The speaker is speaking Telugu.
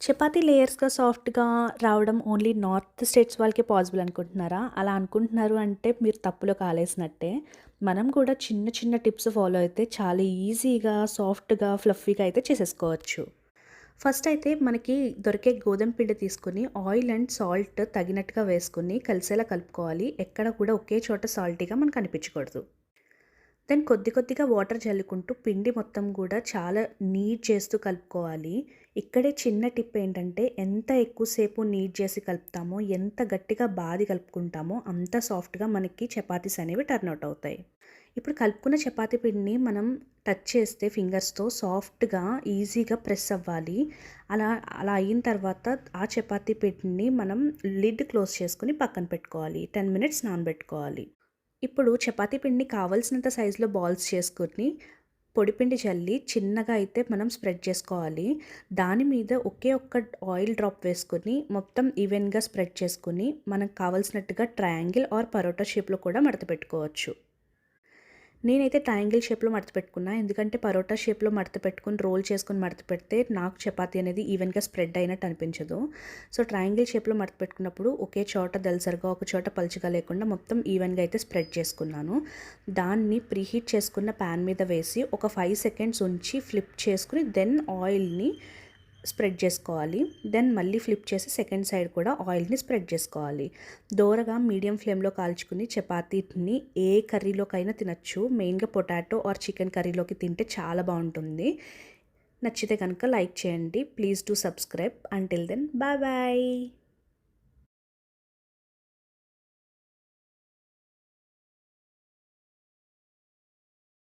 చపాతీ లేయర్స్‌గా సాఫ్ట్‌గా రావడం ఓన్లీ నార్త్ స్టేట్స్ వాళ్ళకే పాసిబుల్ అనుకుంటున్నారా? అలా అనుకుంటున్నారు అంటే మీరు తప్పులో కాలేసినట్టే. మనం కూడా చిన్న చిన్న టిప్స్ ఫాలో అయితే చాలా ఈజీగా, సాఫ్ట్‌గా, ఫ్లఫీగా అయితే చేసేసుకోవచ్చు. ఫస్ట్ అయితే మనకి దొరికే గోధుమ పిండి తీసుకొని ఆయిల్ అండ్ సాల్ట్ తగినట్టుగా వేసుకొని కలిసేలా కలుపుకోవాలి. ఎక్కడ కూడా ఒకే చోట సాల్టీగా మనకు అనిపించకూడదు. దెన్ కొద్ది కొద్దిగా వాటర్ జల్లుకుంటూ పిండి మొత్తం కూడా చాలా నీట్ చేస్తూ కలుపుకోవాలి. ఇక్కడే చిన్న టిప్ ఏంటంటే ఎంత ఎక్కువసేపు నీట్ చేసి కలుపుతామో, ఎంత గట్టిగా బాది కలుపుకుంటామో అంత సాఫ్ట్‌గా మనకి చపాతీస్ అనేవి టర్న్ అవుట్ అవుతాయి. ఇప్పుడు కలుపుకున్న చపాతీ పిండిని మనం టచ్ చేస్తే ఫింగర్స్‌తో సాఫ్ట్‌గా, ఈజీగా ప్రెస్ అవ్వాలి. అలా అలా అయిన తర్వాత ఆ చపాతీ పిండిని మనం లిడ్ క్లోజ్ చేసుకొని పక్కన పెట్టుకోవాలి. 10 మినిట్స్ నానబెట్టుకోవాలి. ఇప్పుడు చపాతీ పిండిని కావాల్సినంత సైజులో బాల్స్ చేసుకొని, పొడిపిండి చల్లి చిన్నగా అయితే మనం స్ప్రెడ్ చేసుకోవాలి. దాని మీద ఒకే ఒక్క ఆయిల్ డ్రాప్ వేసుకొని, మొత్తం ఈవెన్‌గా స్ప్రెడ్ చేసుకొని, మనకు కావాల్సినట్టుగా ట్రయాంగిల్ ఆర్ పరోటా షేప్‌లో కూడా మడత పెట్టుకోవచ్చు. నేనైతే ట్రయాంగిల్ షేప్‌లో మడత పెట్టుకున్నా. ఎందుకంటే పరోటా షేప్‌లో మడత పెట్టుకొని, రోల్ చేసుకొని మడత పెడితే నాకు చపాతీ అనేది ఈవెన్‌గా స్ప్రెడ్ అయినట్టు అనిపించదు. సో, ట్రయాంగిల్ షేప్‌లో మడత పెట్టుకున్నప్పుడు ఒకే చోట దళసరిగా, ఒక చోట పలుచగా లేకుండా మొత్తం ఈవెన్‌గా అయితే స్ప్రెడ్ చేసుకున్నాను. దాన్ని ప్రీహీట్ చేసుకున్న పాన్ మీద వేసి ఒక 5 సెకండ్స్ ఉంచి ఫ్లిప్ చేసుకొని దెన్ ఆయిల్‌ని స్ప్రెడ్ చేసుకోవాలి. దెన్ మళ్ళీ ఫ్లిప్ చేసి సెకండ్ సైడ్ కూడా ఆయిల్‌ని స్ప్రెడ్ చేసుకోవాలి. దోరగా మీడియం ఫ్లేమ్‌లో కాల్చుకుని చపాతీని ఏ కర్రీలోకైనా తినొచ్చు. మెయిన్‌గా పొటాటో ఆర్ చికెన్ కర్రీలోకి తింటే చాలా బావుంటుంది. నచ్చితే కనుక లైక్ చేయండి. Please do subscribe. Until then bye bye.